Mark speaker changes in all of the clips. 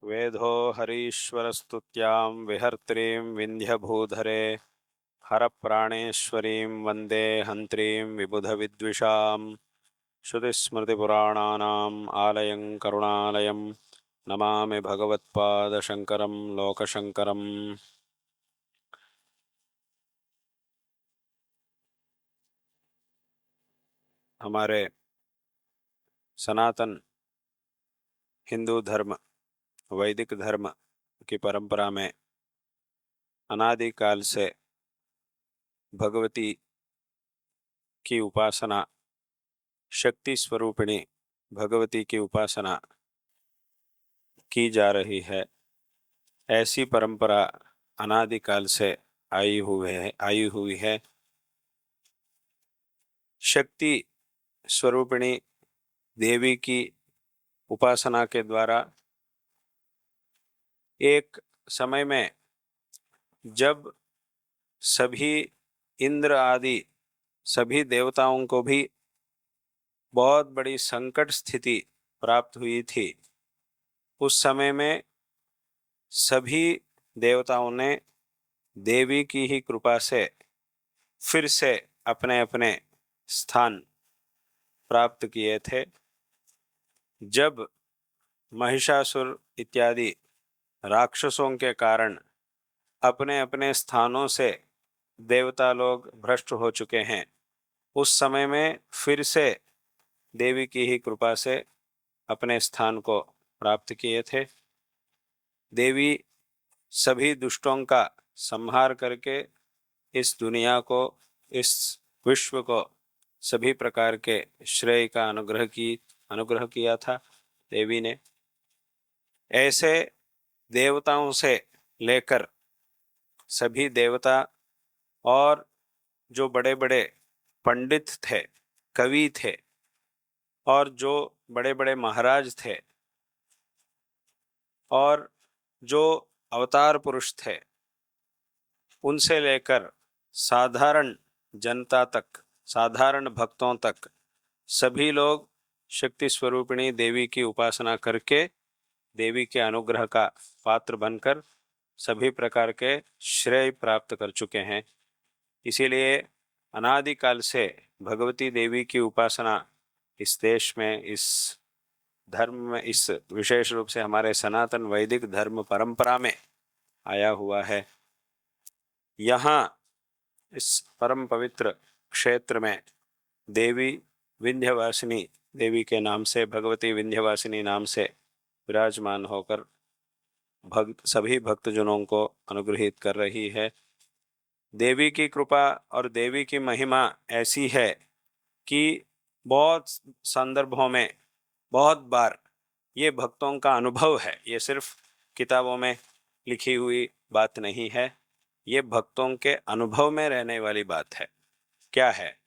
Speaker 1: वेदो हरीश्वरस्तुत्यां विहर्त्रीं विन्ध्यभूधरे हरप्राणेश्वरीं वन्दे हन्त्रीं विबुधविद्विषां श्रुतिस्मृतिपुराणानाम् आलयं करुणालयं नमामि भगवत्पादशङ्करं लोकशङ्करम्। हमारे सनातन हिंदू धर्म, वैदिक धर्म की परंपरा में अनादिकाल से भगवती की उपासना, शक्ति स्वरूपिणी भगवती की उपासना की जा रही है। ऐसी परंपरा अनादिकाल से आई हुई है। शक्ति स्वरूपिणी देवी की उपासना के द्वारा एक समय में जब सभी इंद्र आदि सभी देवताओं को भी बहुत बड़ी संकट स्थिति प्राप्त हुई थी, उस समय में सभी देवताओं ने देवी की ही कृपा से फिर से अपने अपने स्थान प्राप्त किए थे। जब महिषासुर इत्यादि राक्षसों के कारण अपने अपने स्थानों से देवता लोग भ्रष्ट हो चुके हैं, उस समय में फिर से देवी की ही कृपा से अपने स्थान को प्राप्त किए थे। देवी सभी दुष्टों का संहार करके इस दुनिया को, इस विश्व को सभी प्रकार के श्रेय का अनुग्रह किया था देवी ने। ऐसे देवताओं से लेकर सभी देवता और जो बड़े बड़े पंडित थे, कवि थे और जो बड़े बड़े महाराज थे और जो अवतार पुरुष थे, उनसे लेकर साधारण जनता तक, साधारण भक्तों तक सभी लोग शक्ति स्वरूपिणी देवी की उपासना करके देवी के अनुग्रह का पात्र बनकर सभी प्रकार के श्रेय प्राप्त कर चुके हैं। इसीलिए अनादिकाल से भगवती देवी की उपासना इस देश में, इस धर्म में, इस विशेष रूप से हमारे सनातन वैदिक धर्म परंपरा में आया हुआ है। यहाँ इस परम पवित्र क्षेत्र में देवी विंध्यवासिनी देवी के नाम से, भगवती विंध्यवासिनी नाम से विराजमान होकर सभी भक्तजनों को अनुग्रहित कर रही है। देवी की कृपा और देवी की महिमा ऐसी है कि बहुत संदर्भों में, बहुत बार ये भक्तों का अनुभव है। ये सिर्फ किताबों में लिखी हुई बात नहीं है, ये भक्तों के अनुभव में रहने वाली बात है। क्या है?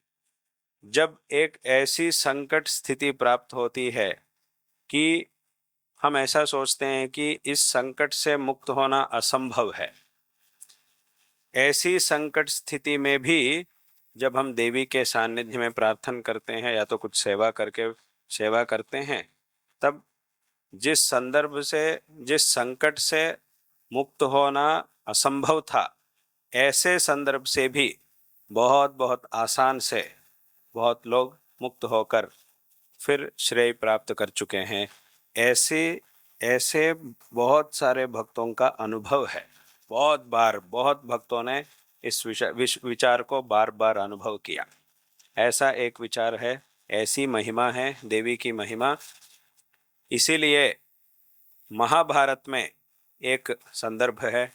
Speaker 1: जब एक ऐसी संकट स्थिति प्राप्त होती है कि हम ऐसा सोचते हैं कि इस संकट से मुक्त होना असंभव है, ऐसी संकट स्थिति में भी जब हम देवी के सानिध्य में प्रार्थना करते हैं या तो कुछ सेवा करते हैं, तब जिस संदर्भ से, जिस संकट से मुक्त होना असंभव था, ऐसे संदर्भ से भी बहुत बहुत आसान से बहुत लोग मुक्त होकर फिर श्रेय प्राप्त कर चुके हैं। ऐसे ऐसे बहुत सारे भक्तों का अनुभव है। बहुत बार बहुत भक्तों ने इस विचार को बार बार अनुभव किया। ऐसा एक विचार है, ऐसी महिमा है देवी की महिमा। इसीलिए महाभारत में एक संदर्भ है,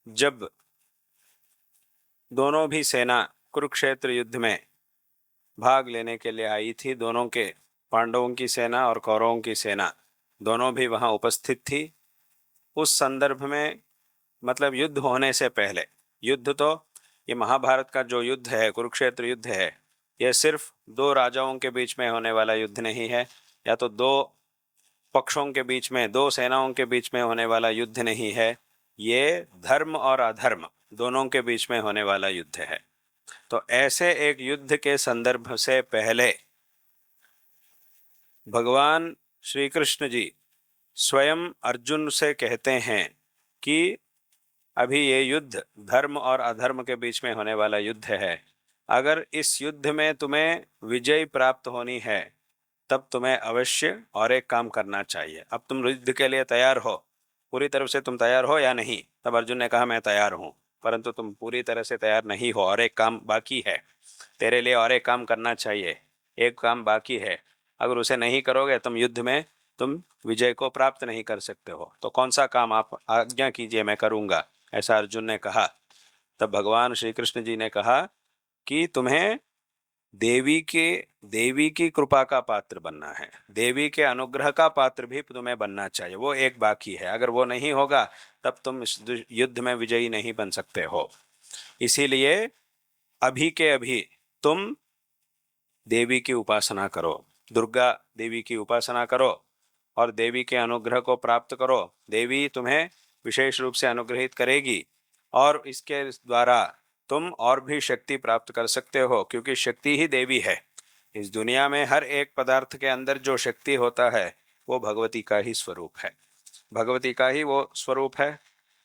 Speaker 1: जब दोनों भी सेना कुरुक्षेत्र युद्ध में भाग लेने के लिए आई थी, दोनों के, पांडवों की सेना और कौरवों की सेना दोनों भी वहां उपस्थित थी। उस संदर्भ में, मतलब युद्ध होने से पहले, युद्ध तो ये महाभारत का जो युद्ध है, कुरुक्षेत्र युद्ध है, यह सिर्फ दो राजाओं के बीच में होने वाला युद्ध नहीं है, या तो दो पक्षों के बीच में, दो सेनाओं के बीच में होने वाला युद्ध नहीं है। ये धर्म और अधर्म दोनों के बीच में होने वाला युद्ध है। तो ऐसे एक युद्ध के संदर्भ से पहले भगवान श्री कृष्ण जी स्वयं अर्जुन से कहते हैं कि अभी ये युद्ध धर्म और अधर्म के बीच में होने वाला युद्ध है। अगर इस युद्ध में तुम्हें विजय प्राप्त होनी है तब तुम्हें अवश्य और एक काम करना चाहिए। अब तुम युद्ध के लिए तैयार हो, पूरी तरह से तुम तैयार हो या नहीं? तब अर्जुन ने कहा मैं तैयार हूँ, परंतु तुम पूरी तरह से तैयार नहीं हो, और एक काम बाकी है तेरे लिए, और एक काम करना चाहिए। एक काम बाकी है, अगर उसे नहीं करोगे तुम युद्ध में तुम विजय को प्राप्त नहीं कर सकते हो। तो कौन सा काम आप आज्ञा कीजिए, मैं करूँगा, ऐसा अर्जुन ने कहा। तब भगवान श्री कृष्ण जी ने कहा कि तुम्हें देवी की कृपा का पात्र बनना है, देवी के अनुग्रह का पात्र भी तुम्हें बनना चाहिए। वो एक बाकी है, अगर वो नहीं होगा तब तुम इस युद्ध में विजयी नहीं बन सकते हो। इसीलिए अभी के अभी तुम देवी की उपासना करो, दुर्गा देवी की उपासना करो और देवी के अनुग्रह को प्राप्त करो। देवी तुम्हें विशेष रूप से अनुग्रहित करेगी और इसके द्वारा तुम और भी शक्ति प्राप्त कर सकते हो, क्योंकि शक्ति ही देवी है। इस दुनिया में हर एक पदार्थ के अंदर जो शक्ति होता है वो भगवती का ही स्वरूप है, भगवती का ही वो स्वरूप है।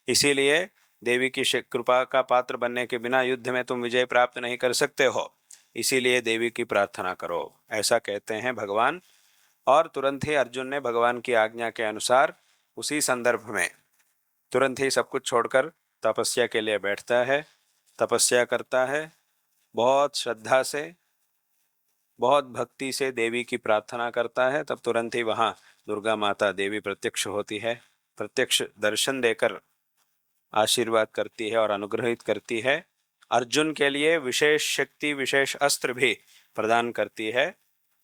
Speaker 1: इसीलिए देवी की कृपा का पात्र बनने के बिना युद्ध में तुम विजय प्राप्त नहीं कर सकते हो। इसीलिए देवी की प्रार्थना करो, ऐसा कहते हैं भगवान। और तुरंत ही अर्जुन ने भगवान की आज्ञा के अनुसार उसी संदर्भ में तुरंत ही सब कुछ छोड़कर तपस्या के लिए बैठता है, तपस्या करता है, बहुत श्रद्धा से, बहुत भक्ति से देवी की प्रार्थना करता है। तब तुरंत ही वहाँ दुर्गा माता देवी प्रत्यक्ष होती है, प्रत्यक्ष दर्शन देकर आशीर्वाद करती है और अनुग्रहित करती है। अर्जुन के लिए विशेष शक्ति, विशेष अस्त्र भी प्रदान करती है।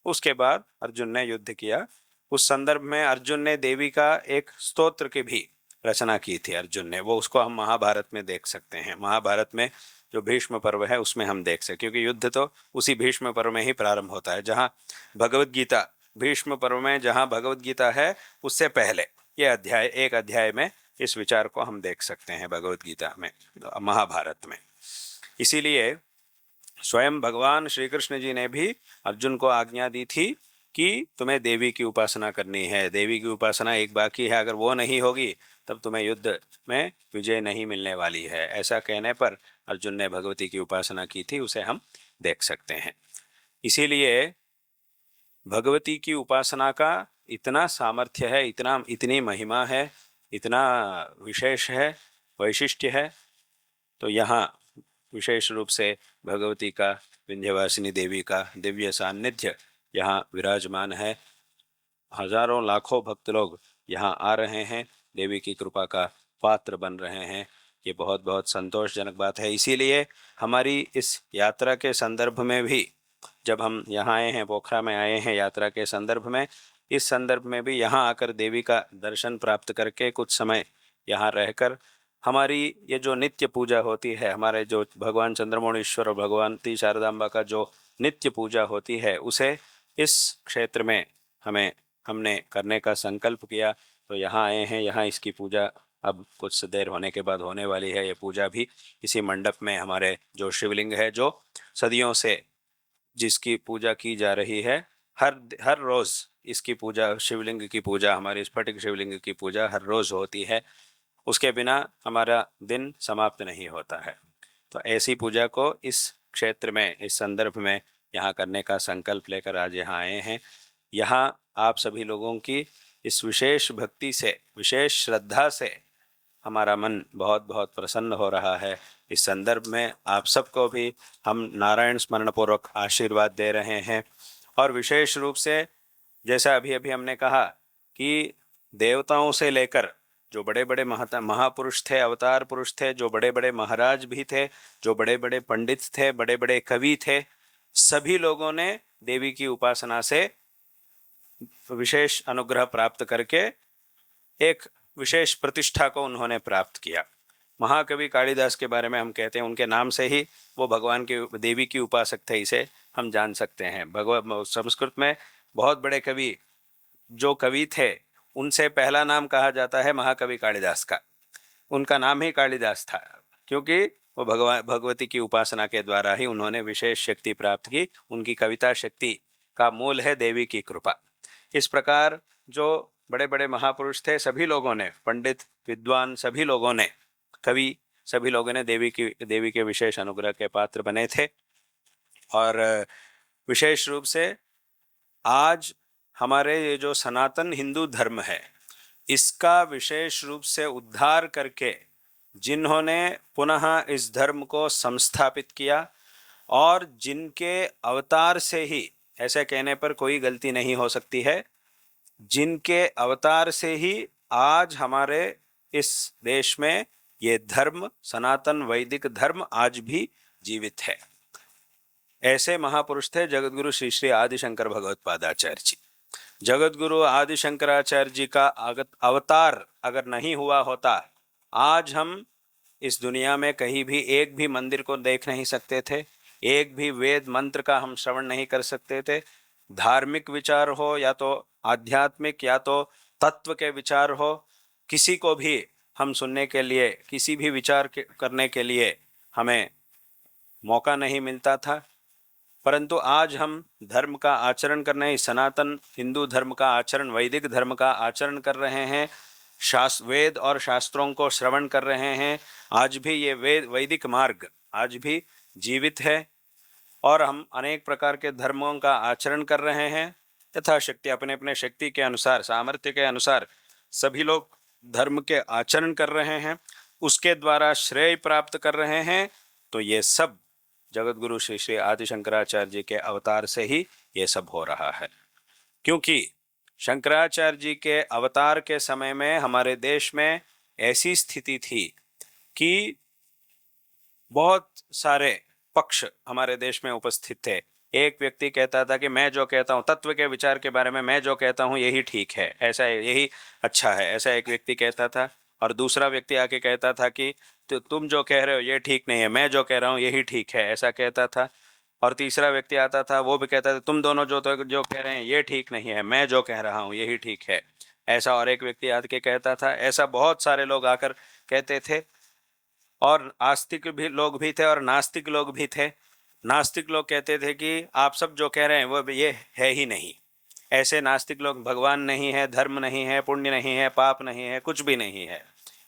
Speaker 1: उसके बाद अर्जुन ने युद्ध किया। उस संदर्भ में अर्जुन ने देवी का एक स्तोत्र की भी रचना की थी अर्जुन ने, वो उसको हम महाभारत में देख सकते हैं। महाभारत में जो भीष्म पर्व है उसमें हम देख सकते, क्योंकि युद्ध तो उसी भीष्म पर्व में ही प्रारंभ होता है, जहाँ भगवद गीता, भीष्म पर्व में जहाँ भगवद गीता है उससे पहले ये अध्याय, एक अध्याय में इस विचार को हम देख सकते हैं भगवद गीता में, महाभारत में। इसीलिए स्वयं भगवान श्री कृष्ण जी ने भी अर्जुन को आज्ञा दी थी कि तुम्हें देवी की उपासना करनी है, देवी की उपासना एक बाकी है, अगर वो नहीं होगी तब तुम्हें युद्ध में विजय नहीं मिलने वाली है। ऐसा कहने पर अर्जुन ने भगवती की उपासना की थी, उसे हम देख सकते हैं। इसीलिए भगवती की उपासना का इतना सामर्थ्य है, इतनी महिमा है, इतना विशेष है, वैशिष्ट्य है। तो यहाँ विशेष रूप से भगवती का, विंध्यवासिनी देवी का दिव्य सान्निध्य यहाँ विराजमान है। हजारों लाखों भक्त लोग यहाँ आ रहे हैं, देवी की कृपा का पात्र बन रहे हैं। ये बहुत बहुत संतोषजनक बात है। इसीलिए हमारी इस यात्रा के संदर्भ में भी, जब हम यहाँ आए हैं, पोखरा में आए हैं यात्रा के संदर्भ में, इस संदर्भ में भी यहाँ आकर देवी का दर्शन प्राप्त करके कुछ समय यहाँ रहकर हमारी ये जो नित्य पूजा होती है, हमारे जो भगवान चंद्रमौळीश्वर और भगवती शारदांबा का जो नित्य पूजा होती है, उसे इस क्षेत्र में हमने करने का संकल्प किया। तो यहाँ आए हैं, यहाँ इसकी पूजा अब कुछ देर होने के बाद होने वाली है। ये पूजा भी इसी मंडप में, हमारे जो शिवलिंग है, जो सदियों से जिसकी पूजा की जा रही है, हर रोज़ इसकी पूजा, शिवलिंग की पूजा, हमारी स्फटिक शिवलिंग की पूजा हर रोज़ होती है। उसके बिना हमारा दिन समाप्त नहीं होता है। तो ऐसी पूजा को इस क्षेत्र में, इस संदर्भ में यहाँ करने का संकल्प लेकर आज यहाँ आए हैं। यहाँ आप सभी लोगों की इस विशेष भक्ति से, विशेष श्रद्धा से हमारा मन बहुत बहुत प्रसन्न हो रहा है। इस संदर्भ में आप सबको भी हम नारायण स्मरण पूर्वक आशीर्वाद दे रहे हैं। और विशेष रूप से जैसा अभी अभी हमने कहा कि देवताओं से लेकर जो बड़े बड़े महापुरुष थे, अवतार पुरुष थे, जो बड़े बड़े महाराज भी थे, जो बड़े बड़े पंडित थे, बड़े बड़े कवि थे, सभी लोगों ने देवी की उपासना से विशेष अनुग्रह प्राप्त करके एक विशेष प्रतिष्ठा को उन्होंने प्राप्त किया। महाकवि कालिदास के बारे में हम कहते हैं, उनके नाम से ही वो भगवान की, देवी की उपासक थे, इसे हम जान सकते हैं। संस्कृत में बहुत बड़े कवि जो कवि थे, उनसे पहला नाम कहा जाता है महाकवि कालिदास का। उनका नाम ही कालिदास था, क्योंकि वो भगवती की उपासना के द्वारा ही उन्होंने विशेष शक्ति प्राप्त की। उनकी कविता शक्ति का मूल है देवी की कृपा। इस प्रकार जो बड़े बड़े महापुरुष थे, सभी लोगों ने, पंडित विद्वान सभी लोगों ने, कवि सभी लोगों ने देवी के विशेष अनुग्रह के पात्र बने थे। और विशेष रूप से आज हमारे ये जो सनातन हिंदू धर्म है, इसका विशेष रूप से उद्धार करके जिन्होंने पुनः इस धर्म को संस्थापित किया, और जिनके अवतार से ही, ऐसे कहने पर कोई गलती नहीं हो सकती है, जिनके अवतार से ही आज हमारे इस देश में ये धर्म, सनातन वैदिक धर्म आज भी जीवित है। ऐसे महापुरुष थे जगतगुरु श्री श्री आदिशंकर भगवत्पादाचार्य जी। जगतगुरु आदिशंकराचार्य जी का अवतार अगर नहीं हुआ होता, आज हम इस दुनिया में कहीं भी एक भी मंदिर को देख नहीं सकते थे, एक भी वेद मंत्र का हम श्रवण नहीं कर सकते थे। धार्मिक विचार हो या तो आध्यात्मिक या तो तत्व के विचार हो, किसी को भी हम सुनने के लिए, किसी भी विचार करने के लिए हमें मौका नहीं मिलता था। परंतु आज हम धर्म का आचरण करने, सनातन हिंदू धर्म का आचरण, वैदिक धर्म का आचरण कर रहे हैं, वेद और शास्त्रों को श्रवण कर रहे हैं। आज भी ये वैदिक मार्ग आज भी जीवित है, और हम अनेक प्रकार के धर्मों का आचरण कर रहे हैं। यथाशक्ति अपने अपने शक्ति के अनुसार, सामर्थ्य के अनुसार सभी लोग धर्म के आचरण कर रहे हैं, उसके द्वारा श्रेय प्राप्त कर रहे हैं। तो ये सब जगतगुरु श्री श्री आदिशंकराचार्य जी के अवतार से ही ये सब हो रहा है। क्योंकि शंकराचार्य जी के अवतार के समय में हमारे देश में ऐसी स्थिति थी कि बहुत सारे पक्ष हमारे देश में उपस्थित थे। एक व्यक्ति कहता था कि मैं जो कहता हूँ, तत्व के विचार के बारे में मैं जो कहता हूँ यही ठीक है, ऐसा यही अच्छा है, ऐसा एक व्यक्ति कहता था। और दूसरा व्यक्ति आके कहता था कि तो तुम जो कह रहे हो ये ठीक नहीं है, मैं जो कह रहा हूँ यही ठीक है, ऐसा कहता था। और तीसरा व्यक्ति आता था, वो भी कहता था तुम दोनों जो कह रहे हैं ये ठीक नहीं है, मैं जो कह रहा हूँ यही ठीक है, ऐसा और एक व्यक्ति आके कहता था। ऐसा बहुत सारे लोग आकर कहते थे, और आस्तिक भी लोग भी थे और नास्तिक लोग भी थे। नास्तिक लोग कहते थे कि आप सब जो कह रहे हैं वो ये है ही नहीं। ऐसे नास्तिक लोग, भगवान नहीं है, धर्म नहीं है, पुण्य नहीं है, पाप नहीं है, कुछ भी नहीं है।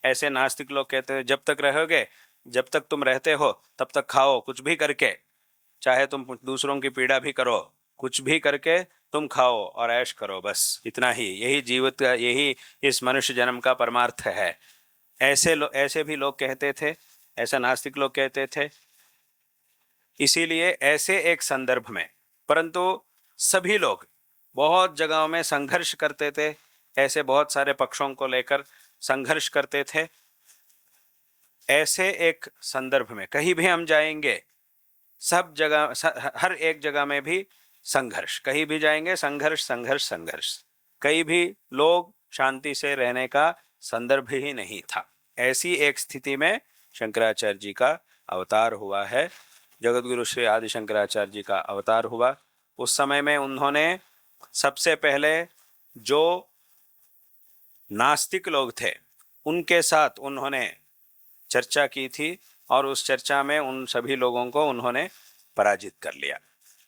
Speaker 1: ऐसे नास्तिक लोग कहते हैं जब तक रहोगे, जब तक तुम रहते हो तब तक खाओ कुछ भी करके, चाहे तुम दूसरों की पीड़ा भी करो, कुछ भी करके तुम खाओ और ऐश करो, बस इतना ही, यही जीवित का, यही इस मनुष्य जन्म का परमार्थ है। ऐसे भी लोग कहते थे, ऐसा नास्तिक लोग कहते थे। इसीलिए ऐसे एक संदर्भ में, परंतु सभी लोग बहुत जगहों में संघर्ष करते थे, ऐसे बहुत सारे पक्षों को लेकर संघर्ष करते थे। ऐसे एक संदर्भ में कहीं भी हम जाएंगे, सब जगह, हर एक जगह में भी संघर्ष, कहीं भी जाएंगे संघर्ष संघर्ष संघर्ष, कहीं भी लोग शांति से रहने का संदर्भ ही नहीं था। ऐसी एक स्थिति में शंकराचार्य जी का अवतार हुआ है, जगतगुरु श्री आदिशंकराचार्य जी का अवतार हुआ। उस समय में उन्होंने सबसे पहले जो नास्तिक लोग थे उनके साथ उन्होंने चर्चा की थी, और उस चर्चा में उन सभी लोगों को उन्होंने पराजित कर लिया।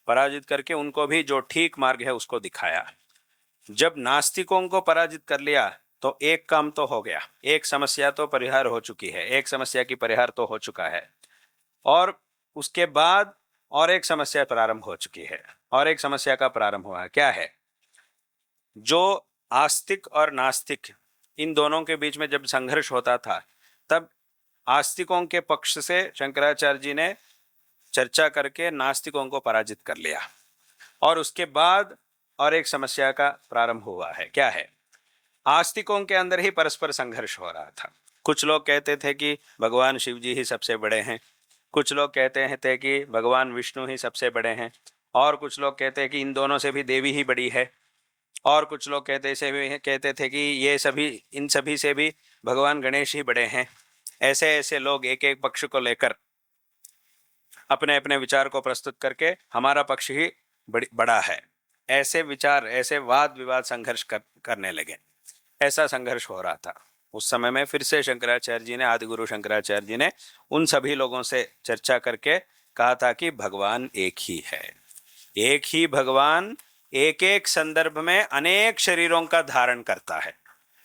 Speaker 1: पराजित करके उनको भी जो ठीक मार्ग है उसको दिखाया। जब नास्तिकों को पराजित कर लिया तो एक काम तो हो गया, एक समस्या तो परिहार हो चुकी है, एक समस्या की परिहार तो हो चुका है। और उसके बाद और एक समस्या प्रारंभ हो चुकी है, और एक समस्या का प्रारंभ हुआ है। क्या है? जो आस्तिक और नास्तिक, इन दोनों के बीच में जब संघर्ष होता था, तब आस्तिकों के पक्ष से शंकराचार्य जी ने चर्चा करके नास्तिकों को पराजित कर लिया। और उसके बाद और एक समस्या का प्रारंभ हुआ है। क्या है? आस्तिकों के अंदर ही परस्पर संघर्ष हो रहा था। कुछ लोग कहते थे कि भगवान शिव जी ही सबसे बड़े हैं, कुछ लोग कहते थे कि भगवान विष्णु ही सबसे बड़े हैं, और कुछ लोग कहते हैं कि इन दोनों से भी देवी ही बड़ी है, और कुछ लोग कहते थे कि ये सभी, इन सभी से भी भगवान गणेश ही बड़े हैं। ऐसे ऐसे लोग एक एक पक्ष को लेकर अपने अपने विचार को प्रस्तुत करके हमारा पक्ष ही बड़ा है, ऐसे विचार, ऐसे वाद विवाद संघर्ष करने लगे। ऐसा संघर्ष हो रहा था। उस समय में फिर से शंकराचार्य जी ने, आदिगुरु शंकराचार्य जी ने उन सभी लोगों से चर्चा करके कहा था कि भगवान एक ही है, एक ही भगवान, एक एक संदर्भ में अनेक शरीरों का धारण करता है।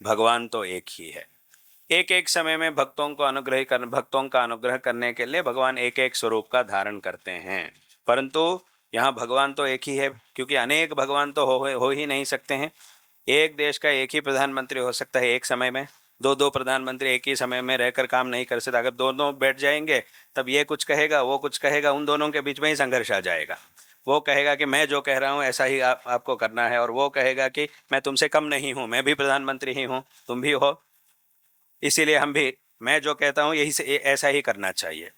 Speaker 1: भगवान तो एक ही है। एक एक समय में भक्तों का अनुग्रह करने के लिए भगवान एक एक स्वरूप का धारण करते हैं। परंतु यहाँ भगवान तो एक ही है, क्योंकि अनेक भगवान तो हो ही नहीं सकते हैं। एक देश का एक ही प्रधानमंत्री हो सकता है एक समय में, दो प्रधानमंत्री एक ही समय में रहकर काम नहीं कर सकते। अगर दोनों बैठ जाएंगे तब ये कुछ कहेगा, वो कुछ कहेगा, उन दोनों के बीच में ही संघर्ष आ जाएगा। वो कहेगा कि मैं जो कह रहा हूँ ऐसा ही आपको करना है, और वो कहेगा कि मैं तुमसे कम नहीं हूँ, मैं भी प्रधानमंत्री ही हूँ, तुम भी हो, इसीलिए हम भी, मैं जो कहता हूँ यही से ऐसा ही करना चाहिए।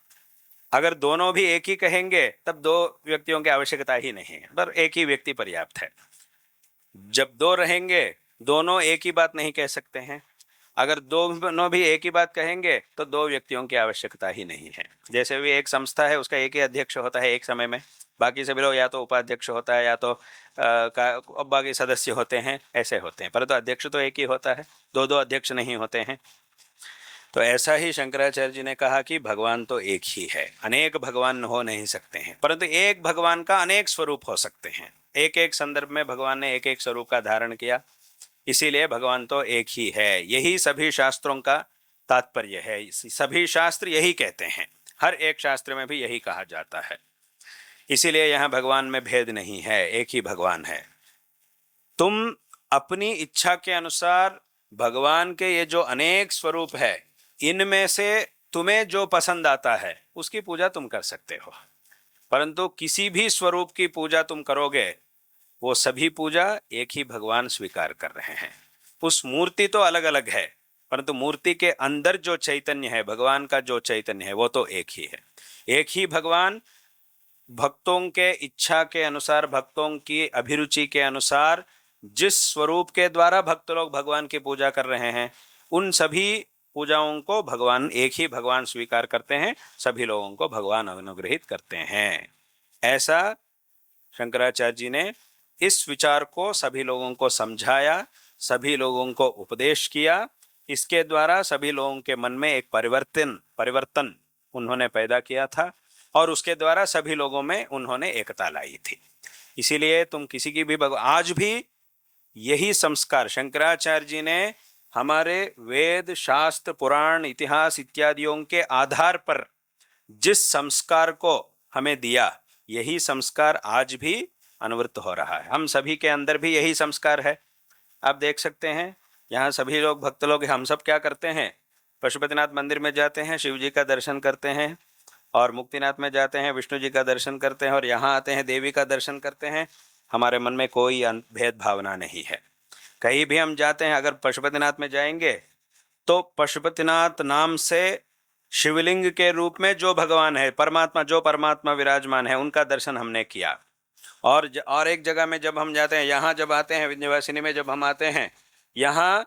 Speaker 1: अगर दोनों भी एक ही कहेंगे तब दो व्यक्तियों की आवश्यकता ही नहीं है, पर एक ही व्यक्ति पर्याप्त है। जब दो रहेंगे, दोनों एक ही बात नहीं कह सकते हैं। अगर दोनों भी एक ही बात कहेंगे तो दो व्यक्तियों की आवश्यकता ही नहीं है। जैसे भी एक संस्था है, उसका एक ही अध्यक्ष होता है एक समय में, बाकी सभी लोग या तो उपाध्यक्ष होता है या तो बाकी सदस्य होते हैं, ऐसे होते हैं, परंतु अध्यक्ष तो एक ही होता है, दो दो अध्यक्ष नहीं होते हैं। तो ऐसा ही शंकराचार्य जी ने कहा कि भगवान तो एक ही है, अनेक भगवान हो नहीं सकते हैं, परंतु एक भगवान का अनेक स्वरूप हो सकते हैं। एक एक संदर्भ में भगवान ने एक एक स्वरूप का धारण किया, इसीलिए भगवान तो एक ही है। यही सभी शास्त्रों का तात्पर्य है, सभी शास्त्र यही कहते हैं, हर एक शास्त्र में भी यही कहा जाता है। इसीलिए यहाँ भगवान में भेद नहीं है, एक ही भगवान है। तुम अपनी इच्छा के अनुसार भगवान के ये जो अनेक स्वरूप है, इनमें से तुम्हें जो पसंद आता है उसकी पूजा तुम कर सकते हो, परंतु किसी भी स्वरूप की पूजा तुम करोगे, वो सभी पूजा एक ही भगवान स्वीकार कर रहे हैं। उस मूर्ति तो अलग अलग है, परंतु मूर्ति के अंदर जो चैतन्य है, भगवान का जो चैतन्य है, वो तो एक ही है। एक ही भगवान भक्तों के इच्छा के अनुसार, भक्तों की अभिरुचि के अनुसार, जिस स्वरूप के द्वारा भक्त लोग भगवान की पूजा कर रहे हैं, उन सभी पूजाओं को भगवान, एक ही भगवान स्वीकार करते हैं, सभी लोगों को भगवान अनुग्रहित करते हैं। ऐसा शंकराचार्य जी ने इस विचार को सभी लोगों को समझाया, सभी लोगों को उपदेश किया। इसके द्वारा सभी लोगों के मन में एक परिवर्तन उन्होंने पैदा किया था, और उसके द्वारा सभी लोगों में उन्होंने एकता लाई थी। इसीलिए तुम किसी की भी आज भी यही संस्कार शंकराचार्य जी ने हमारे वेद, शास्त्र, पुराण, इतिहास इत्यादियों के आधार पर जिस संस्कार को हमें दिया, यही संस्कार आज भी अनुवृत्त हो रहा है। हम सभी के अंदर भी यही संस्कार है। आप देख सकते हैं, यहाँ सभी लोग, भक्त लोग, हम सब क्या करते हैं, पशुपतिनाथ मंदिर में जाते हैं, शिव जी का दर्शन करते हैं, और मुक्तिनाथ में जाते हैं, विष्णु जी का दर्शन करते हैं, और यहाँ आते हैं, देवी का दर्शन करते हैं। हमारे मन में कोई भेद भावना नहीं है। कहीं भी हम जाते हैं, अगर पशुपतिनाथ में जाएंगे तो पशुपतिनाथ नाम से शिवलिंग के रूप में जो भगवान है, जो परमात्मा विराजमान है, उनका दर्शन हमने किया। और एक जगह में जब हम जाते हैं, यहाँ जब आते हैं, विंध्यवासिनी में जब हम आते हैं, यहाँ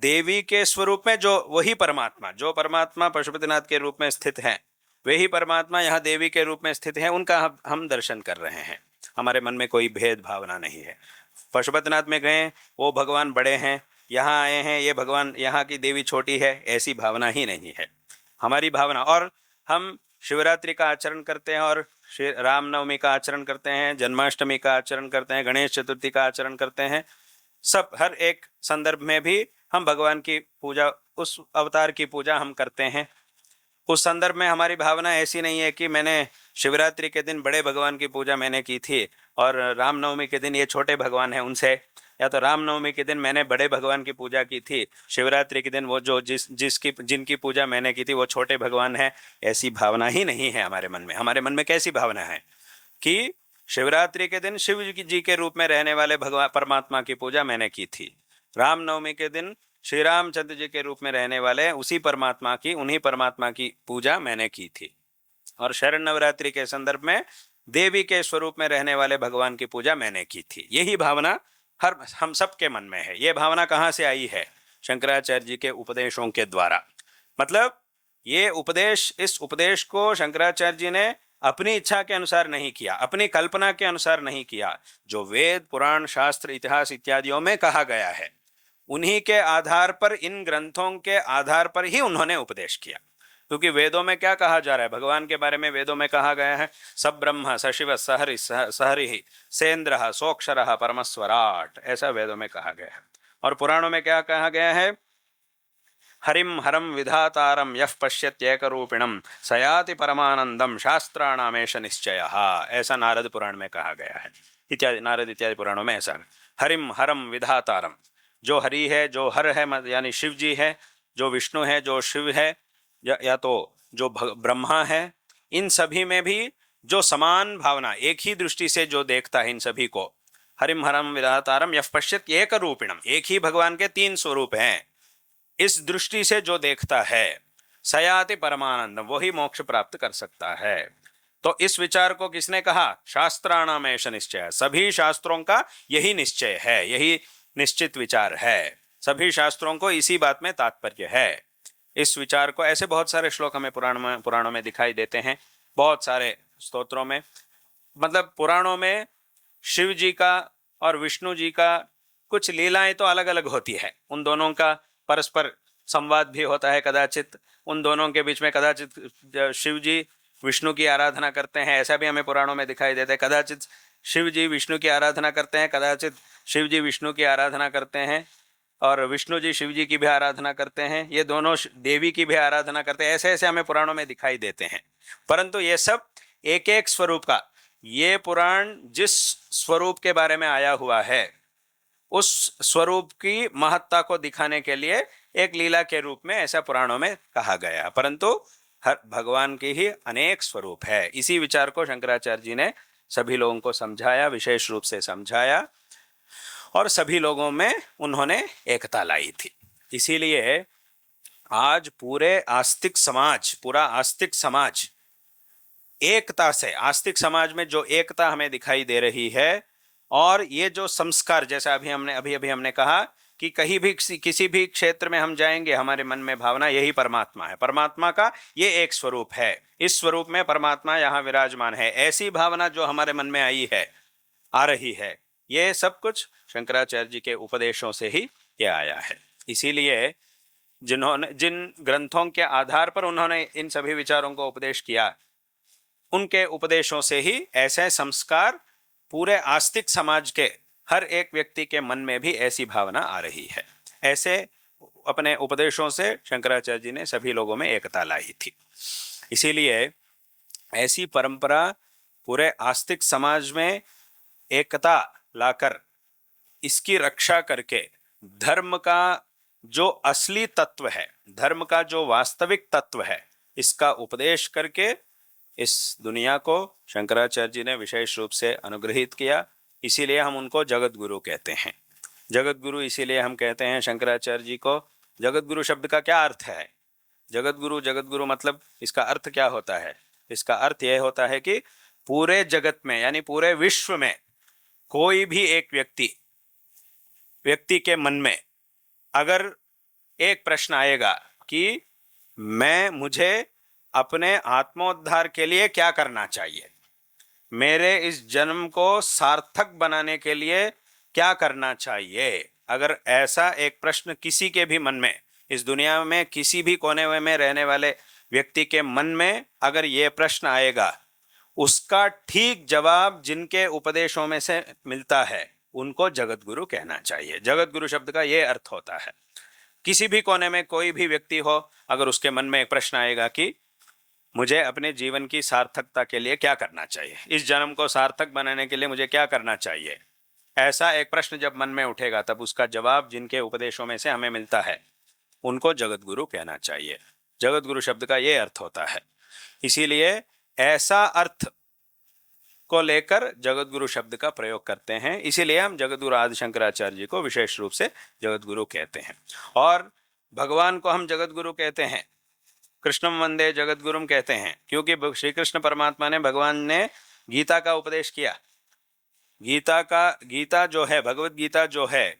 Speaker 1: देवी के स्वरूप में वही परमात्मा, जो परमात्मा पशुपतिनाथ के रूप में स्थित है, वही परमात्मा यहाँ देवी के रूप में स्थित है, उनका हम दर्शन कर रहे हैं। हमारे मन में कोई भेद भावना नहीं है। पशुपतिनाथ में गए, वो भगवान बड़े हैं, यहाँ आए हैं, ये भगवान, यहाँ की देवी छोटी है, ऐसी भावना ही नहीं है हमारी भावना। और हम शिवरात्रि का आचरण करते हैं, और रामनवमी का आचरण करते हैं, जन्माष्टमी का आचरण करते हैं, गणेश चतुर्थी का आचरण करते हैं। सब हर एक संदर्भ में भी हम भगवान की पूजा, उस अवतार की पूजा हम करते हैं। उस संदर्भ में हमारी भावना ऐसी नहीं है कि मैंने शिवरात्रि के दिन बड़े भगवान की पूजा मैंने की थी, और रामनवमी के दिन ये छोटे भगवान हैं उनसे, या तो रामनवमी के दिन मैंने बड़े भगवान की पूजा की थी, शिवरात्रि के दिन वो जो जिनकी पूजा मैंने की थी वो छोटे भगवान हैं। ऐसी भावना ही नहीं है हमारे मन में। हमारे मन में कैसी भावना है कि शिवरात्रि के दिन शिव जी के रूप में रहने वाले भगवान परमात्मा की पूजा मैंने की थी, रामनवमी के दिन श्री रामचंद्र जी के रूप में रहने वाले उन्हीं परमात्मा की पूजा मैंने की थी, और शरण नवरात्रि के संदर्भ में देवी के स्वरूप में रहने वाले भगवान की पूजा मैंने की थी। यही भावना हम सब के मन में है। ये भावना कहाँ से आई है? शंकराचार्य जी के उपदेशों के द्वारा। मतलब ये उपदेश, इस उपदेश को शंकराचार्य जी ने अपनी इच्छा के अनुसार नहीं किया, अपनी कल्पना के अनुसार नहीं किया। जो वेद, पुराण, शास्त्र, इतिहास इत्यादियों में कहा गया है, उन्हीं के आधार पर, इन ग्रंथों के आधार पर ही उन्होंने उपदेश किया। क्योंकि वेदों में क्या कहा जा रहा है, भगवान के बारे में वेदों में कहा गया है सब ब्रह्म सशिव सहरि सहरि सेन्द्र सोक्षर परमस्वराट, ऐसा वेदों में कहा गया है। और पुराणों में क्या कहा गया है, हरिम हरम विधातारम यः पश्यत्येक रूपिणम सयाति परमानंदम शास्त्राणामेश निश्चयः, ऐसा नारद पुराण में कहा गया है, इत्यादि नारद इत्यादि पुराणों में ऐसा। हरिम हरम विधातारम, जो हरि है, जो हर है, यानी शिव जी है, जो विष्णु है, जो शिव है, या तो जो ब्रह्मा है, इन सभी में भी जो समान भावना, एक ही दृष्टि से जो देखता है इन सभी को, हरिम हरम विधातारम यः पश्यत एक रूपिणम, एक ही भगवान के तीन स्वरूप हैं, इस दृष्टि से जो देखता है सयाति परमानंद, वही मोक्ष प्राप्त कर सकता है। तो इस विचार को किसने कहा, शास्त्राणाम एष निश्चय, सभी शास्त्रों का यही निश्चय है, यही निश्चित विचार है, सभी शास्त्रों को इसी बात में तात्पर्य है। इस विचार को ऐसे बहुत सारे श्लोक हमें पुराणों में दिखाई देते हैं, बहुत सारे स्तोत्रों में, मतलब पुराणों में शिव जी का और विष्णु जी का कुछ लीलाएं तो अलग अलग होती है, उन दोनों का परस्पर संवाद भी होता है, कदाचित उन दोनों के बीच में कदाचित शिव जी विष्णु की आराधना करते हैं, ऐसा भी हमें पुराणों में दिखाई देता है, कदाचित शिव जी विष्णु की आराधना करते हैं, कदाचित शिव जी विष्णु की आराधना करते हैं और विष्णु जी शिव जी की भी आराधना करते हैं, ये दोनों देवी की भी आराधना करते हैं, ऐसे ऐसे हमें पुराणों में दिखाई देते हैं। परंतु ये सब एक एक स्वरूप का, ये पुराण जिस स्वरूप के बारे में आया हुआ है उस स्वरूप की महत्ता को दिखाने के लिए एक लीला के रूप में ऐसा पुराणों में कहा गया, परंतु हर भगवान के ही अनेक स्वरूप है। इसी विचार को शंकराचार्य जी ने सभी लोगों को समझाया, विशेष रूप से समझाया, और सभी लोगों में उन्होंने एकता लाई थी। इसीलिए आज पूरा आस्तिक समाज एकता से, आस्तिक समाज में जो एकता हमें दिखाई दे रही है, और ये जो संस्कार, जैसा अभी हमने कहा कि कहीं भी किसी भी क्षेत्र में हम जाएंगे, हमारे मन में भावना यही परमात्मा है, परमात्मा का ये एक स्वरूप है, इस स्वरूप में परमात्मा यहाँ विराजमान है, ऐसी भावना जो हमारे मन में आ रही है, ये सब कुछ शंकराचार्य जी के उपदेशों से ही ये आया है। इसीलिए जिन ग्रंथों के आधार पर उन्होंने इन सभी विचारों को उपदेश किया, उनके उपदेशों से ही ऐसे संस्कार पूरे आस्तिक समाज के हर एक व्यक्ति के मन में भी ऐसी भावना आ रही है। ऐसे अपने उपदेशों से शंकराचार्य जी ने सभी लोगों में एकता लाई थी। इसीलिए ऐसी परंपरा पूरे आस्तिक समाज में एकता लाकर, इसकी रक्षा करके, धर्म का जो असली तत्व है, धर्म का जो वास्तविक तत्व है, इसका उपदेश करके इस दुनिया को शंकराचार्य जी ने विशेष रूप से अनुग्रहित किया। इसीलिए हम उनको जगत गुरु कहते हैं। जगत गुरु इसीलिए हम कहते हैं शंकराचार्य जी को। जगत गुरु शब्द का क्या अर्थ है? जगत गुरु मतलब इसका अर्थ क्या होता है? इसका अर्थ यह होता है कि पूरे जगत में, यानी पूरे विश्व में कोई भी एक व्यक्ति के मन में अगर एक प्रश्न आएगा कि मुझे अपने आत्मोद्धार के लिए क्या करना चाहिए, मेरे इस जन्म को सार्थक बनाने के लिए क्या करना चाहिए, अगर ऐसा एक प्रश्न किसी के भी मन में, इस दुनिया में किसी भी कोने में रहने वाले व्यक्ति के मन में अगर ये प्रश्न आएगा, उसका ठीक जवाब जिनके उपदेशों में से मिलता है उनको जगत गुरु कहना चाहिए। जगत गुरु शब्द का ये अर्थ होता है। किसी भी कोने में कोई भी व्यक्ति हो, अगर उसके मन में एक प्रश्न आएगा कि मुझे अपने जीवन की सार्थकता के लिए क्या करना चाहिए, इस जन्म को सार्थक बनाने के लिए मुझे क्या करना चाहिए, ऐसा एक प्रश्न जब मन में उठेगा, तब उसका जवाब जिनके उपदेशों में से हमें मिलता है उनको जगत गुरु कहना चाहिए। जगत गुरु शब्द का ये अर्थ होता है। इसीलिए ऐसा अर्थ को लेकर जगत गुरु शब्द का प्रयोग करते हैं। इसीलिए हम जगत गुरु आदि शंकराचार्य जी को विशेष रूप से जगत गुरु कहते हैं। और भगवान को हम जगत गुरु कहते हैं, कृष्णम वंदे जगत गुरुम कहते हैं, क्योंकि श्री कृष्ण परमात्मा ने, भगवान ने गीता का उपदेश किया। गीता जो है, भगवत गीता जो है,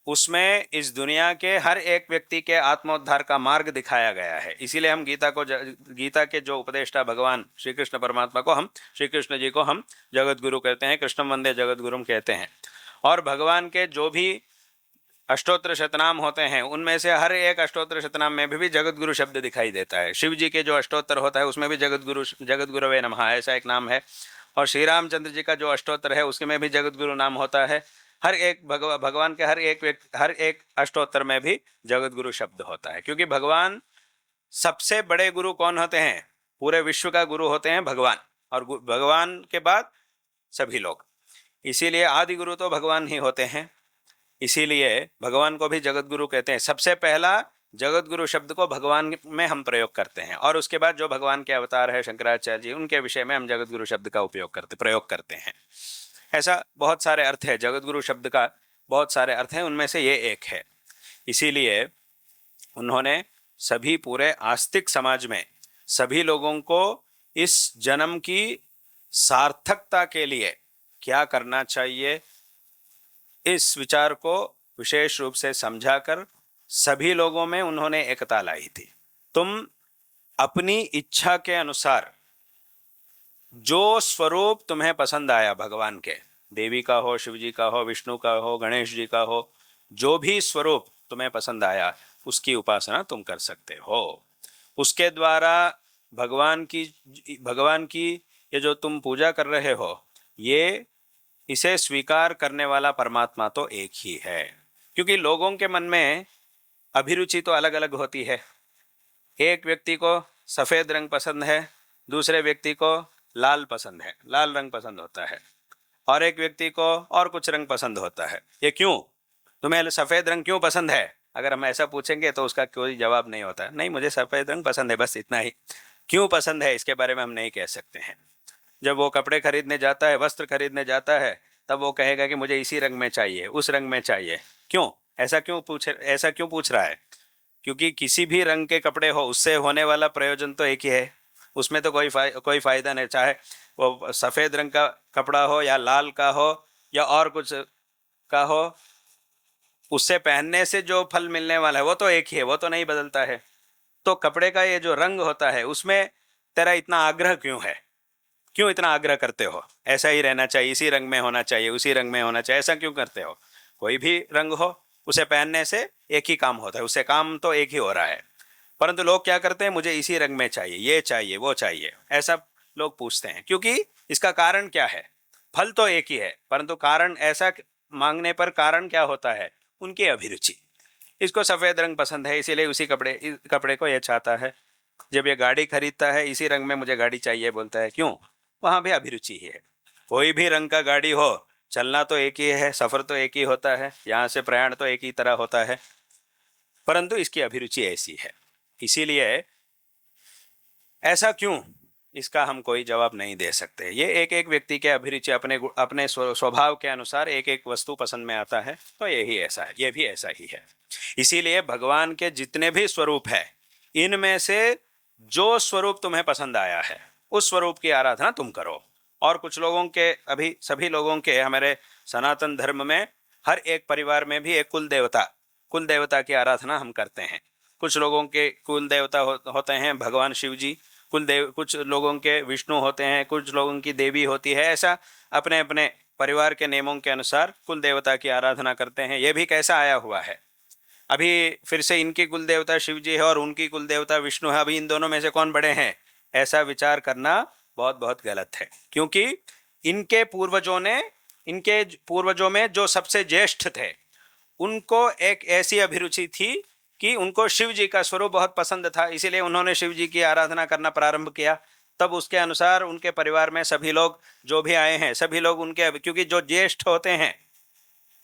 Speaker 1: उसमें इस दुनिया के हर एक व्यक्ति के आत्मोद्धार का मार्ग दिखाया गया है। इसीलिए हम गीता के जो उपदेष्टा भगवान श्री कृष्ण परमात्मा को, हम श्री कृष्ण जी को हम जगत गुरु कहते हैं, कृष्णम वंदे जगत गुरुम कहते हैं। और भगवान के जो भी अष्टोत्तर शतनाम होते हैं, उनमें से हर एक अष्टोत्तर शतनाम में भी जगत गुरु शब्द दिखाई देता है। शिव जी के जो अष्टोत्तर होता है उसमें भी जगत गुरवे नमः ऐसा एक नाम है, और श्री रामचंद्र जी का जो अष्टोत्तर है उसमें भी जगत गुरु नाम होता है। हर एक भगवान के हर एक अष्टोत्तर में भी जगत गुरु शब्द होता है, क्योंकि भगवान सबसे बड़े गुरु कौन होते हैं? पूरे विश्व का गुरु होते हैं भगवान, और भगवान के बाद सभी लोग। इसीलिए आदि गुरु तो भगवान ही होते हैं, इसीलिए भगवान को भी जगत गुरु कहते हैं। सबसे पहला जगत गुरु शब्द को भगवान में हम प्रयोग करते हैं, और उसके बाद जो भगवान के अवतार है शंकराचार्य जी, उनके विषय में हम जगत गुरु शब्द का प्रयोग करते हैं। ऐसा बहुत सारे अर्थ है, जगत गुरु शब्द का बहुत सारे अर्थ हैं, उनमें से ये एक है। इसीलिए उन्होंने सभी पूरे आस्तिक समाज में सभी लोगों को इस जन्म की सार्थकता के लिए क्या करना चाहिए, इस विचार को विशेष रूप से समझाकर सभी लोगों में उन्होंने एकता लाई थी। तुम अपनी इच्छा के अनुसार जो स्वरूप तुम्हें पसंद आया भगवान के, देवी का हो, शिव जी का हो, विष्णु का हो, गणेश जी का हो, जो भी स्वरूप तुम्हें पसंद आया उसकी उपासना तुम कर सकते हो। उसके द्वारा भगवान की ये जो तुम पूजा कर रहे हो, ये इसे स्वीकार करने वाला परमात्मा तो एक ही है। क्योंकि लोगों के मन में अभिरुचि तो अलग अलग होती है। एक व्यक्ति को सफ़ेद रंग पसंद है, दूसरे व्यक्ति को लाल पसंद है, लाल रंग पसंद होता है, और एक व्यक्ति को और कुछ रंग पसंद होता है। ये क्यों? तुम्हें सफ़ेद रंग क्यों पसंद है? अगर हम ऐसा पूछेंगे तो उसका कोई जवाब नहीं होता। नहीं, मुझे सफ़ेद रंग पसंद है, बस इतना ही। क्यों पसंद है इसके बारे में हम नहीं कह सकते हैं। जब वो कपड़े खरीदने जाता है, वस्त्र खरीदने जाता है, तब वो कहेगा कि मुझे इसी रंग में चाहिए, उस रंग में चाहिए। क्यों? ऐसा क्यों पूछ रहा है? क्योंकि किसी भी रंग के कपड़े हो, उससे होने वाला प्रयोजन तो एक ही है, उसमें तो कोई फ़ायदा नहीं। चाहे वो सफ़ेद रंग का कपड़ा हो या लाल का हो या और कुछ का हो, उससे पहनने से जो फल मिलने वाला है वो तो एक ही है, वो तो नहीं बदलता है। तो कपड़े का ये जो रंग होता है उसमें तेरा इतना आग्रह क्यों है? क्यों इतना आग्रह करते हो? ऐसा ही रहना चाहिए, इसी रंग में होना चाहिए, उसी रंग में होना चाहिए, ऐसा क्यों करते हो? कोई भी रंग हो, उसे पहनने से एक ही काम होता है, उससे काम तो एक ही हो रहा है। परंतु लोग क्या करते हैं? मुझे इसी रंग में चाहिए, ये चाहिए, वो चाहिए, ऐसा लोग पूछते हैं। क्योंकि इसका कारण क्या है? फल तो एक ही है, परंतु कारण ऐसा मांगने पर कारण क्या होता है? उनकी अभिरुचि। इसको सफ़ेद रंग पसंद है, इसीलिए उसी कपड़े को ये चाहता है। जब ये गाड़ी खरीदता है, इसी रंग में मुझे गाड़ी चाहिए बोलता है। क्यों? वहाँ भी अभिरुचि ही है। कोई भी रंग का गाड़ी हो, चलना तो एक ही है, सफ़र तो एक ही होता है, यहाँ से प्रयाण तो एक ही तरह होता है, परंतु इसकी अभिरुचि ऐसी है। इसीलिए ऐसा क्यों, इसका हम कोई जवाब नहीं दे सकते। ये एक एक व्यक्ति के अभिरुचि अपने स्वभाव के अनुसार एक एक वस्तु पसंद में आता है, तो यही ऐसा है, ये भी ऐसा ही है। इसीलिए भगवान के जितने भी स्वरूप है, इनमें से जो स्वरूप तुम्हें पसंद आया है उस स्वरूप की आराधना तुम करो। और कुछ लोगों के, अभी सभी लोगों के, हमारे सनातन धर्म में हर एक परिवार में भी एक कुल देवता की आराधना हम करते हैं। कुछ लोगों के कुल देवता होते हैं भगवान शिव जी, कुछ लोगों के विष्णु होते हैं, कुछ लोगों की देवी होती है। ऐसा अपने अपने परिवार के नियमों के अनुसार कुल देवता की आराधना करते हैं। ये भी कैसा आया हुआ है? अभी फिर से इनकी कुल देवता शिव जी है और उनकी कुल देवता विष्णु है, अभी इन दोनों में से कौन बड़े हैं, ऐसा विचार करना बहुत बहुत गलत है। क्योंकि इनके पूर्वजों में जो सबसे ज्येष्ठ थे, उनको एक ऐसी अभिरुचि थी कि उनको शिव जी का स्वरूप बहुत पसंद था, इसीलिए उन्होंने शिव जी की आराधना करना प्रारंभ किया। तब उसके अनुसार उनके परिवार में सभी लोग जो भी आए हैं, सभी लोग उनके, क्योंकि जो ज्येष्ठ होते हैं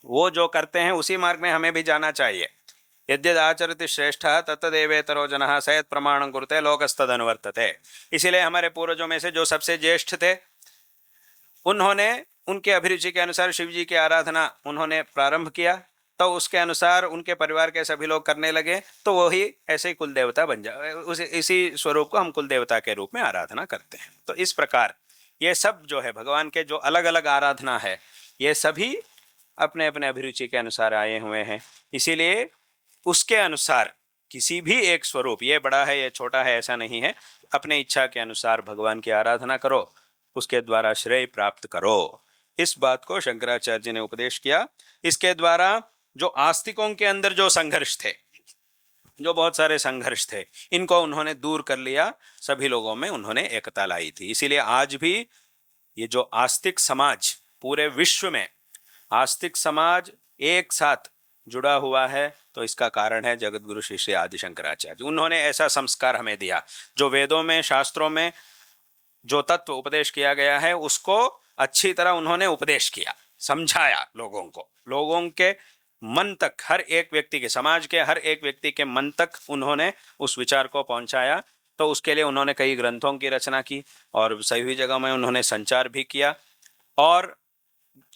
Speaker 1: वो जो करते हैं उसी मार्ग में हमें भी जाना चाहिए। यद्यद आचरति श्रेष्ठ तत्तदेवेतरो जनः सयत् प्रमाणं कुरुते लोकस्तदनुवर्तते। इसीलिए हमारे पूर्वजों में से जो सबसे ज्येष्ठ थे, उन्होंने उनके अभिरुचि के अनुसार शिव जी की आराधना उन्होंने प्रारंभ किया, तो उसके अनुसार उनके परिवार के सभी लोग करने लगे, तो वही ऐसे ही कुल देवता बन जाए। इसी स्वरूप को हम कुल देवता के रूप में आराधना करते हैं। तो इस प्रकार ये सब जो है भगवान के जो अलग अलग आराधना है, ये सभी अपने अपने अभिरुचि के अनुसार आए हुए हैं। इसीलिए उसके अनुसार किसी भी एक स्वरूप, ये बड़ा है ये छोटा है ऐसा नहीं है, अपने इच्छा के अनुसार भगवान की आराधना करो, उसके द्वारा श्रेय प्राप्त करो। इस बात को शंकराचार्य जी ने उपदेश किया। इसके द्वारा जो आस्तिकों के अंदर जो संघर्ष थे, जो बहुत सारे संघर्ष थे, इनको उन्होंने दूर कर लिया, सभी लोगों में उन्होंने एकता लाई थी। इसीलिए आज भी ये जो आस्तिक समाज पूरे विश्व में आस्तिक समाज एक साथ जुड़ा हुआ है, तो इसका कारण है जगत गुरु श्री श्री आदि शंकराचार्य। उन्होंने ऐसा संस्कार हमें दिया, जो वेदों में शास्त्रों में जो तत्व उपदेश किया गया है उसको अच्छी तरह उन्होंने उपदेश किया, समझाया लोगों को, लोगों के मन तक, हर एक व्यक्ति के, समाज के हर एक व्यक्ति के मन तक उन्होंने उस विचार को पहुंचाया। तो उसके लिए उन्होंने कई ग्रंथों की रचना की और सभी जगह में उन्होंने संचार भी किया। और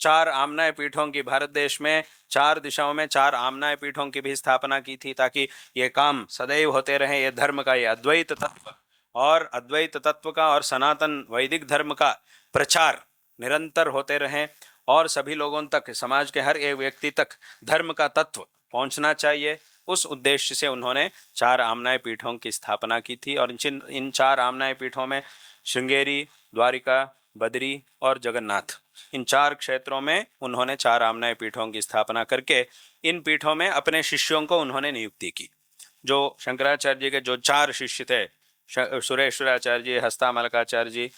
Speaker 1: 4 आमनाय पीठों की, भारत देश में 4 दिशाओं में 4 आमनाय पीठों की भी स्थापना की थी, ताकि ये काम सदैव होते रहे। ये धर्म का, ये अद्वैत तत्व और अद्वैत तत्व का और सनातन वैदिक धर्म का प्रचार निरंतर होते रहे और सभी लोगों तक, समाज के हर एक व्यक्ति तक धर्म का तत्व पहुंचना चाहिए। उस उद्देश्य से उन्होंने 4 आमनाय पीठों की स्थापना की थी। और इन 4 आमनाय पीठों में श्रृंगेरी, द्वारिका, बद्री और जगन्नाथ, इन 4 क्षेत्रों में उन्होंने 4 आमनाय पीठों की स्थापना करके इन पीठों में अपने शिष्यों को उन्होंने नियुक्ति की। जो शंकराचार्य जी के जो 4 शिष्य थे, सुरेश्वराचार्य जी, हस्तामलकाचार्य जी,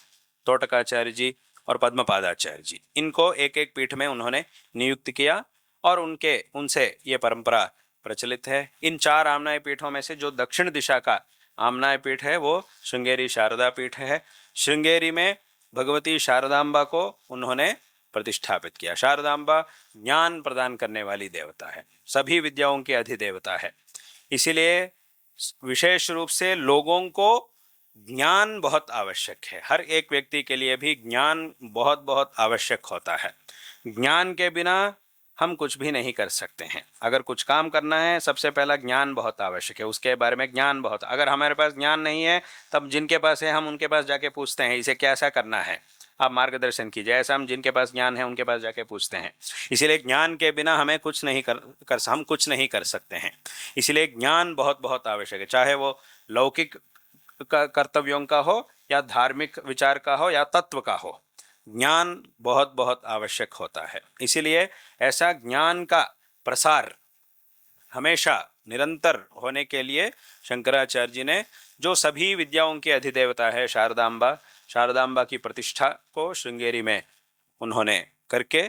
Speaker 1: तोटकाचार्य जी और पद्मपादाचार्य जी, इनको एक एक पीठ में उन्होंने नियुक्त किया और उनसे ये परंपरा प्रचलित है। इन 4 आमनाय पीठों में से जो दक्षिण दिशा का आमनाय पीठ है वो श्रृंगेरी शारदा पीठ है। श्रृंगेरी में भगवती शारदांबा को उन्होंने प्रतिष्ठापित किया। शारदांबा ज्ञान प्रदान करने वाली देवता है, सभी विद्याओं की अधिदेवता है। इसीलिए विशेष रूप से लोगों को ज्ञान बहुत आवश्यक है। हर एक व्यक्ति के लिए भी ज्ञान बहुत बहुत आवश्यक होता है। ज्ञान के बिना हम कुछ भी नहीं कर सकते हैं। अगर कुछ काम करना है, सबसे पहला ज्ञान बहुत आवश्यक है, उसके बारे में ज्ञान बहुत। अगर हमारे पास ज्ञान नहीं है, तब जिनके पास है हम उनके पास जाके पूछते हैं, इसे कैसा करना है, आप मार्गदर्शन कीजिए। ऐसा हम जिनके पास ज्ञान है उनके पास जाके पूछते हैं। इसीलिए ज्ञान के बिना हमें कुछ नहीं हम कुछ नहीं कर सकते हैं। इसलिए ज्ञान बहुत बहुत आवश्यक है, चाहे वो लौकिक कर्तव्यों का हो या धार्मिक विचार का हो या तत्व का हो। ज्ञान बहुत बहुत आवश्यक होता है। इसीलिए ऐसा ज्ञान का प्रसार हमेशा निरंतर होने के लिए शंकराचार्य जी ने, जो सभी विद्याओं की अधिदेवता है शारदांबा, शारदांबा की प्रतिष्ठा को श्रृंगेरी में उन्होंने करके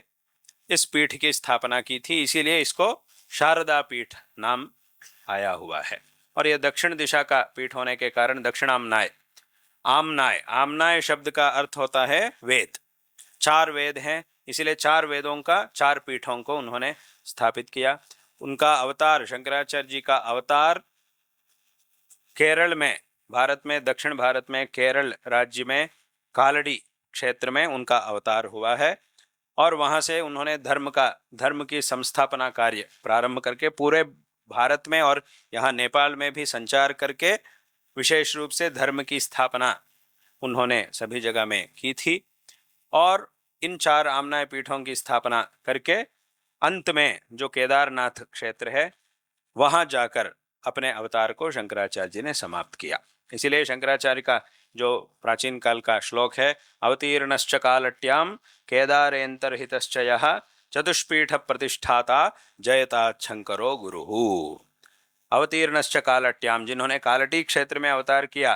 Speaker 1: इस पीठ की स्थापना की थी। इसीलिए इसको शारदा पीठ नाम आया हुआ है। और यह दक्षिण दिशा का पीठ होने के कारण दक्षिणामनाय, आमनाय, आमनाय शब्द का अर्थ होता है वेद। 4 वेद हैं, इसीलिए 4 वेदों का 4 पीठों को उन्होंने स्थापित किया। उनका अवतार, शंकराचार्य जी का अवतार केरल में, भारत में, दक्षिण भारत में केरल राज्य में कालड़ी क्षेत्र में उनका अवतार हुआ है। और वहाँ से उन्होंने धर्म की संस्थापना कार्य प्रारंभ करके पूरे भारत में और यहाँ नेपाल में भी संचार करके विशेष रूप से धर्म की स्थापना उन्होंने सभी जगह में की थी। और इन 4 आमनाय पीठों की स्थापना करके अंत में जो केदारनाथ क्षेत्र है वहाँ जाकर अपने अवतार को शंकराचार्य जी ने समाप्त किया। इसीलिए शंकराचार्य का जो प्राचीन काल का श्लोक है, अवतीर्णश्च कालट्याम केदारेन्तर्हितश्च यः चतुष्पीठ प्रतिष्ठाता जयता शंकरो गुरुः। अवतीर्णश्च कालट्याम, जिन्होंने कालटी क्षेत्र में अवतार किया,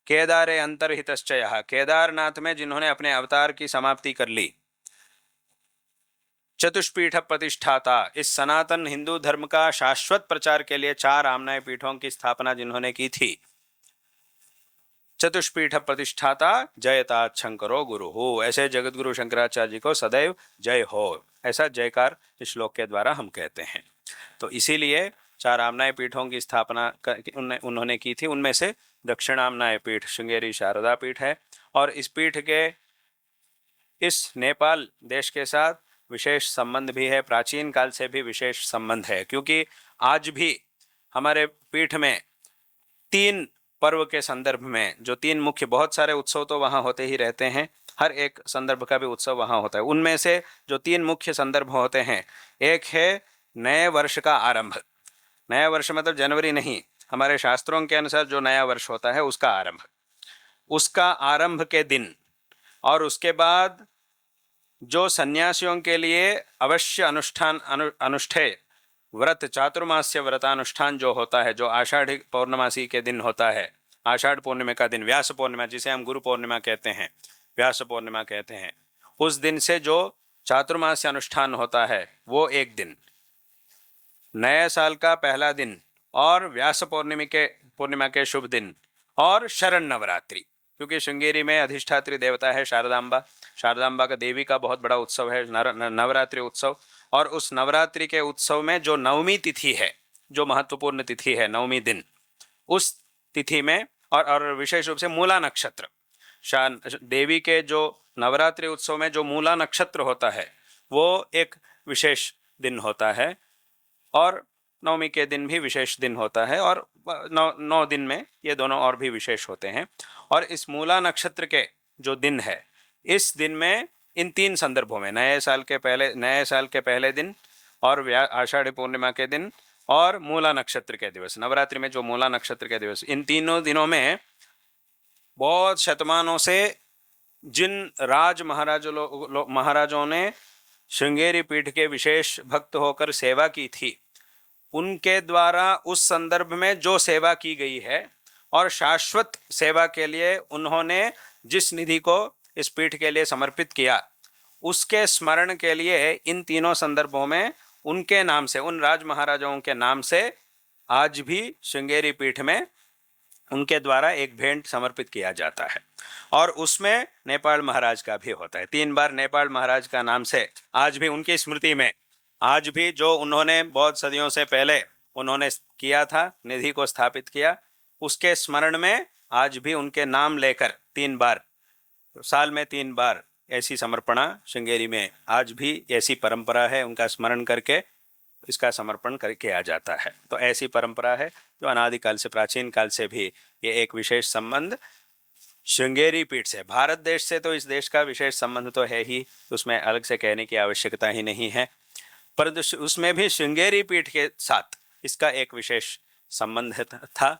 Speaker 1: केदारे अंतर्हितश्च यः, केदारनाथ में जिन्होंने अपने अवतार की समाप्ति कर ली, चतुष्पीठ प्रतिष्ठाता, इस सनातन हिंदू धर्म का शाश्वत प्रचार के लिए 4 आमनाय पीठों की स्थापना जिन्होंने की थी, चतुष्पीठ प्रतिष्ठाता जयता शंकरो गुरु हो, ऐसे जगत गुरु शंकराचार्य जी को सदैव जय हो, ऐसा जयकार इस श्लोक के द्वारा हम कहते हैं। तो इसीलिए 4 आमनाय पीठों की स्थापना उन्होंने की थी। उनमें से दक्षिणामनाय पीठ श्रृंगेरी शारदा पीठ है। और इस पीठ के, इस नेपाल देश के साथ विशेष संबंध भी है, प्राचीन काल से भी विशेष संबंध है, क्योंकि आज भी हमारे पीठ में 3 पर्व के संदर्भ में, जो 3 मुख्य, बहुत सारे उत्सव तो वहाँ होते ही रहते हैं, हर एक संदर्भ का भी उत्सव वहाँ होता है। उनमें से जो 3 मुख्य संदर्भ होते हैं, एक है नए वर्ष का आरंभ। नया वर्ष मतलब जनवरी नहीं, हमारे शास्त्रों के अनुसार जो नया वर्ष होता है उसका आरंभ, उसका आरंभ के दिन, और उसके बाद जो सन्यासियों के लिए अवश्य अनुष्ठेय व्रत, चातुर्मास्य व्रतानुष्ठान जो होता है, जो आषाढ़ पौर्णमासी के दिन होता है, आषाढ़ पूर्णिमा का दिन, व्यास पूर्णिमा जिसे हम गुरु पूर्णिमा कहते हैं, व्यास पूर्णिमा कहते हैं, उस दिन से जो चातुर्मास्य अनुष्ठान होता है वो एक दिन, नए साल का पहला दिन और व्यास पूर्णिमा के शुभ दिन और शरण नवरात्रि, क्योंकि श्रृंगेरी में अधिष्ठात्री देवता है शारदांबा, शारदांबा का देवी का बहुत बड़ा उत्सव है नवरात्रि उत्सव। और उस नवरात्रि के उत्सव में जो नवमी तिथि है, जो महत्वपूर्ण तिथि है नवमी दिन, उस तिथि में और विशेष रूप से मूला नक्षत्र, देवी के जो नवरात्रि उत्सव में जो मूला नक्षत्र होता है वो एक विशेष दिन होता है, और नवमी के दिन भी विशेष दिन होता है, और नौ दिन में ये दोनों और भी विशेष होते हैं। और इस मूला नक्षत्र के जो दिन है, इस दिन में इन तीन संदर्भों में, नए साल के पहले दिन और आषाढ़ पूर्णिमा के दिन और मूला नक्षत्र के दिवस, नवरात्रि में जो मूला नक्षत्र के दिवस, इन तीनों दिनों में बहुत शतमानों से जिन महाराजों ने श्रृंगेरी पीठ के विशेष भक्त होकर सेवा की थी, उनके द्वारा उस संदर्भ में जो सेवा की गई है और शाश्वत सेवा के लिए उन्होंने जिस निधि को इस पीठ के लिए समर्पित किया, उसके स्मरण के लिए इन तीनों संदर्भों में उनके नाम से, उन राज महाराजाओं के नाम से आज भी श्रृंगेरी पीठ में उनके द्वारा एक भेंट समर्पित किया जाता है। और उसमें नेपाल महाराज का भी होता है। 3 बार नेपाल महाराज का नाम से आज भी उनकी स्मृति में, आज भी जो उन्होंने बहुत सदियों से पहले उन्होंने किया था, निधि को स्थापित किया, उसके स्मरण में आज भी उनके नाम लेकर 3 बार, साल में 3 बार ऐसी समर्पणा श्रृंगेरी में आज भी ऐसी परंपरा है, उनका स्मरण करके इसका समर्पण कर किया जाता है। तो ऐसी परंपरा है जो अनादिकाल से, प्राचीन काल से भी ये एक विशेष संबंध श्रृंगेरी पीठ से, भारत देश से तो इस देश का विशेष संबंध तो है ही, उसमें अलग से कहने की आवश्यकता ही नहीं है, परंतु उसमें भी श्रृंगेरी पीठ के साथ इसका एक विशेष संबंध था,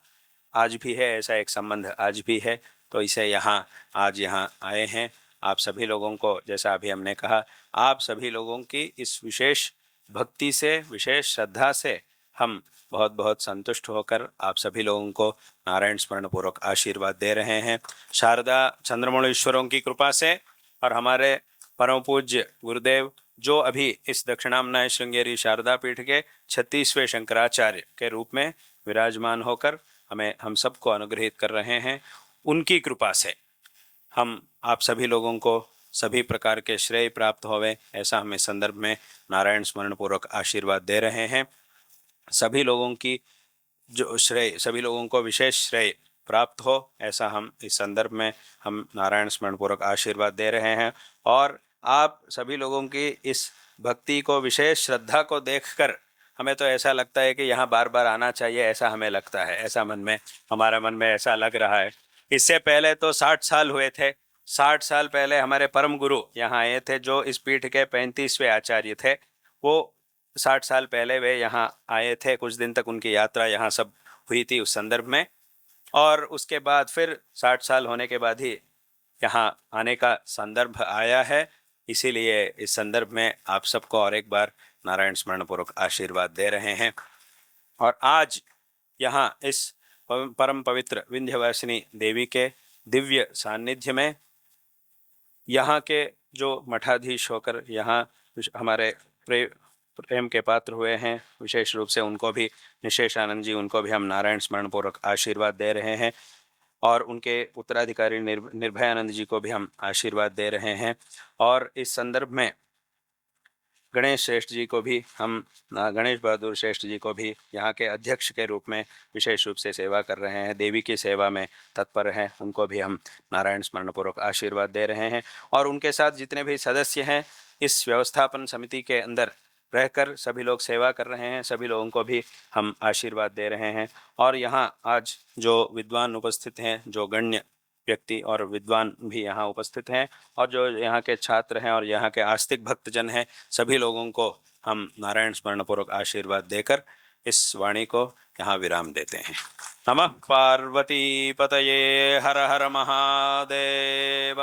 Speaker 1: आज भी है, ऐसा एक संबंध आज भी है। तो इसे आज यहाँ आए हैं आप सभी लोगों को, जैसा अभी हमने कहा, आप सभी लोगों की इस विशेष भक्ति से, विशेष श्रद्धा से हम बहुत बहुत संतुष्ट होकर आप सभी लोगों को नारायण स्मरण पूर्वक आशीर्वाद दे रहे हैं। शारदा चंद्रमौळीश्वरों की कृपा से और हमारे परम पूज्य गुरुदेव जो अभी इस दक्षिणामनाय श्रृंगेरी शारदा पीठ के 36वें शंकराचार्य के रूप में विराजमान होकर हम सबको अनुग्रहित कर रहे हैं, उनकी कृपा से हम आप सभी लोगों को सभी प्रकार के श्रेय प्राप्त होवे, ऐसा हम इस संदर्भ में नारायण स्मरण पूर्वक आशीर्वाद दे रहे हैं। सभी लोगों की जो श्रेय, सभी लोगों को विशेष श्रेय प्राप्त हो, ऐसा हम इस संदर्भ में हम नारायण स्मरण पूर्वक आशीर्वाद दे रहे हैं। और आप सभी लोगों की इस भक्ति को, विशेष श्रद्धा को देखकर हमें तो ऐसा लगता है कि यहाँ बार बार आना चाहिए, ऐसा हमें लगता है, ऐसा हमारा मन में ऐसा लग रहा है। इससे पहले तो 60 साल हुए थे, 60 साल पहले हमारे परम गुरु यहाँ आए थे, जो इस पीठ के 35वें आचार्य थे। वो 60 साल पहले वे यहाँ आए थे, कुछ दिन तक उनकी यात्रा यहाँ सब हुई थी उस संदर्भ में, और उसके बाद फिर 60 साल होने के बाद ही यहाँ आने का संदर्भ आया है। इसीलिए इस संदर्भ में आप सबको और एक बार नारायण स्मरण पूर्वक आशीर्वाद दे रहे हैं। और आज यहाँ इस परम पवित्र विंध्यवासिनी देवी के दिव्य सानिध्य में यहाँ के जो मठाधीश होकर यहाँ हमारे प्रेम के पात्र हुए हैं, विशेष रूप से उनको भी, निशेषानंद जी, उनको भी हम नारायण स्मरण पूर्वक आशीर्वाद दे रहे हैं। और उनके उत्तराधिकारी निर्भयानंद जी को भी हम आशीर्वाद दे रहे हैं। और इस संदर्भ में गणेश श्रेष्ठ जी को भी हम, गणेश बहादुर श्रेष्ठ जी को भी यहाँ के अध्यक्ष के रूप में विशेष रूप से सेवा कर रहे हैं, देवी की सेवा में तत्पर हैं, उनको भी हम नारायण स्मरण पूर्वक आशीर्वाद दे रहे हैं। और उनके साथ जितने भी सदस्य हैं इस व्यवस्थापन समिति के अंदर रहकर सभी लोग सेवा कर रहे हैं, सभी लोगों को भी हम आशीर्वाद दे रहे हैं। और यहाँ आज जो विद्वान उपस्थित हैं, जो गण्य व्यक्ति और विद्वान भी यहाँ उपस्थित हैं, और जो यहाँ के छात्र हैं और यहाँ के आस्तिक भक्तजन हैं, सभी लोगों को हम नारायण स्मरण पूर्वक आशीर्वाद देकर इस वाणी को यहाँ विराम देते हैं। नमः पार्वती पतये, हर हर महादेव।